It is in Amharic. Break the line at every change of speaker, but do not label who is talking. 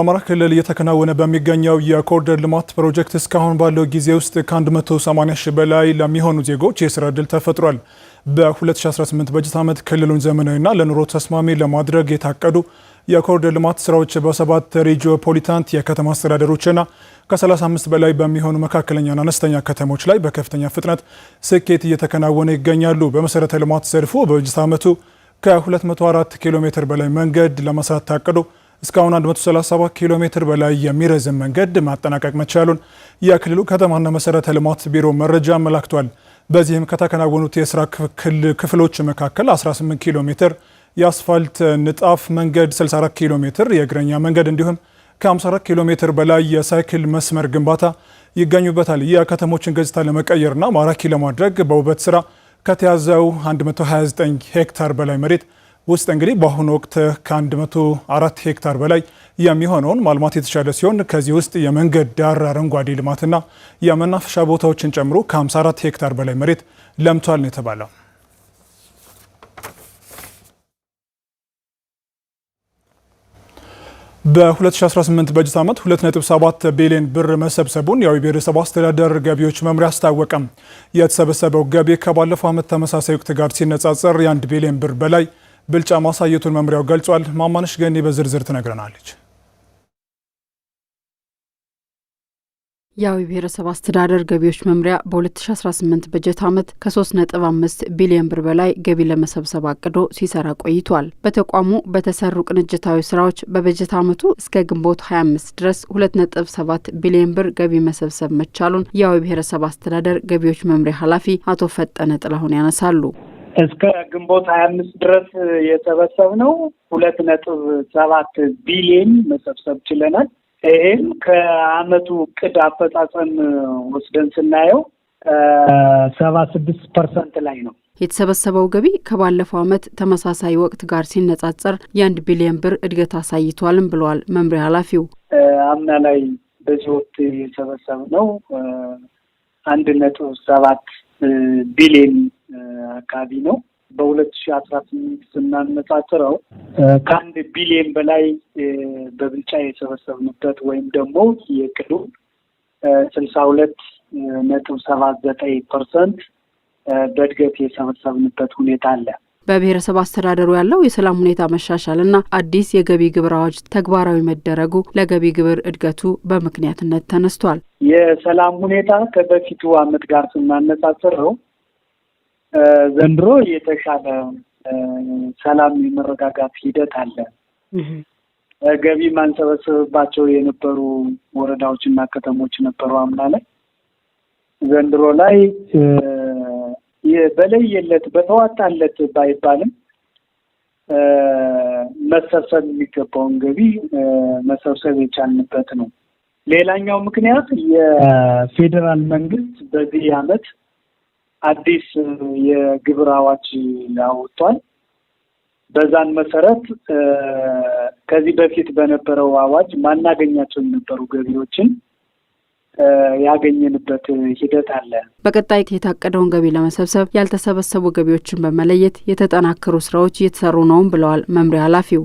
አማራ ክልል እየተከናወነ በሚገኘው የኮሪደር ልማት ፕሮጀክት እስካሁን ባለው ጊዜ ውስጥ ከ180 ሺህ በላይ ለሚሆኑ ዜጎች የስራ ዕድል ተፈጥሯል። በ2018 በጀት ዓመት ክልሉን ዘመናዊና ለኑሮ ተስማሚ ለማድረግ የታቀዱ የኮሪደር ልማት ስራዎች በ7 ሪጂኦፖሊታንት የከተማ አስተዳደሮችና ከ35 በላይ በሚሆኑ መካከለኛና አነስተኛ ከተሞች ላይ በከፍተኛ ፍጥነት ስኬት እየተከናወነ ይገኛሉ። በመሰረተ ልማት ዘርፉ በበጀት ዓመቱ ከ204 ኪሎ ሜትር በላይ መንገድ ለመስራት ታቅዶ እስካሁን 137 ኪሎ ሜትር በላይ የሚረዝም መንገድ ማጠናቀቅ መቻሉን የክልሉ ከተማና መሰረተ ልማት ቢሮ መረጃ አመላክቷል። በዚህም ከተከናወኑት የስራ ክፍሎች መካከል 18 ኪሎ ሜትር የአስፋልት ንጣፍ መንገድ፣ 64 ኪሎ ሜትር የእግረኛ መንገድ እንዲሁም ከ54 ኪሎ ሜትር በላይ የሳይክል መስመር ግንባታ ይገኙበታል። የከተሞችን ገጽታ ለመቀየርና ማራኪ ለማድረግ በውበት ስራ ከተያዘው 129 ሄክታር በላይ መሬት ውስጥ እንግዲህ በአሁኑ ወቅት ከ104 ሄክታር በላይ የሚሆነውን ማልማት የተቻለ ሲሆን ከዚህ ውስጥ የመንገድ ዳር አረንጓዴ ልማትና የመናፈሻ ቦታዎችን ጨምሮ ከ54 ሄክታር በላይ መሬት ለምቷል ነው የተባለው። በ2018 በጀት ዓመት 2.7 ቢሊዮን ብር መሰብሰቡን የአዊ ብሔረሰብ አስተዳደር ገቢዎች መምሪያ አስታወቀም። የተሰበሰበው ገቢ ከባለፈው ዓመት ተመሳሳይ ወቅት ጋር ሲነጻጸር የ1 ቢሊዮን ብር በላይ ብልጫ ማሳየቱን መምሪያው ገልጿል። ማማነሽ ገኔ በዝርዝር ትነግረናለች።
የአዊ ብሔረሰብ አስተዳደር ገቢዎች መምሪያ በ2018 በጀት ዓመት ከ3.5 ቢሊዮን ብር በላይ ገቢ ለመሰብሰብ አቅዶ ሲሰራ ቆይቷል። በተቋሙ በተሰሩ ቅንጅታዊ ስራዎች በበጀት ዓመቱ እስከ ግንቦት 25 ድረስ 2.7 ቢሊዮን ብር ገቢ መሰብሰብ መቻሉን የአዊ ብሔረሰብ አስተዳደር ገቢዎች መምሪያ ኃላፊ አቶ ፈጠነ ጥላሁን ያነሳሉ።
እስከ ግንቦት 25 ድረስ የተሰበሰብነው 2.7 ቢሊዮን መሰብሰብ ችለናል። ይህም ከአመቱ እቅድ አፈጻጸም ወስደን ስናየው 76% ላይ ነው።
የተሰበሰበው ገቢ ከባለፈው ዓመት ተመሳሳይ ወቅት ጋር ሲነጻጸር የ1 ቢሊዮን ብር እድገት አሳይቷልም ብለዋል መምሪያ ኃላፊው።
አምና ላይ በዚህ ወቅት የሰበሰብነው 1.7 ቢሊዮን አካባቢ ነው። በ2018 ስናነጻጽረው ከ1 ቢሊዮን በላይ በብልጫ የሰበሰብንበት ወይም ደግሞ የቅዱ 62.79% በእድገት የሰበሰብንበት ሁኔታ አለ።
በብሔረሰብ አስተዳደሩ ያለው የሰላም ሁኔታ መሻሻልና አዲስ የገቢ ግብር አዋጅ ተግባራዊ መደረጉ ለገቢ ግብር እድገቱ በምክንያትነት ተነስቷል።
የሰላም ሁኔታ ከበፊቱ ዓመት ጋር ስናነጻጽረው ዘንድሮ የተሻለ ሰላም የመረጋጋት ሂደት አለ። ገቢ ማንሰበሰብባቸው የነበሩ ወረዳዎችና ከተሞች ነበሩ አምና ላይ። ዘንድሮ ላይ በለየለት በተዋጣለት ባይባልም መሰብሰብ የሚገባውን ገቢ መሰብሰብ የቻልንበት ነው። ሌላኛው ምክንያት የፌዴራል መንግስት በዚህ ዓመት አዲስ የግብር አዋጅ አውጥቷል። በዛን መሰረት ከዚህ በፊት በነበረው አዋጅ ማናገኛቸው የነበሩ ገቢዎችን ያገኘንበት ሂደት አለ።
በቀጣይ የታቀደውን ገቢ ለመሰብሰብ ያልተሰበሰቡ ገቢዎችን በመለየት የተጠናከሩ ስራዎች እየተሰሩ ነውም ብለዋል መምሪያ ኃላፊው።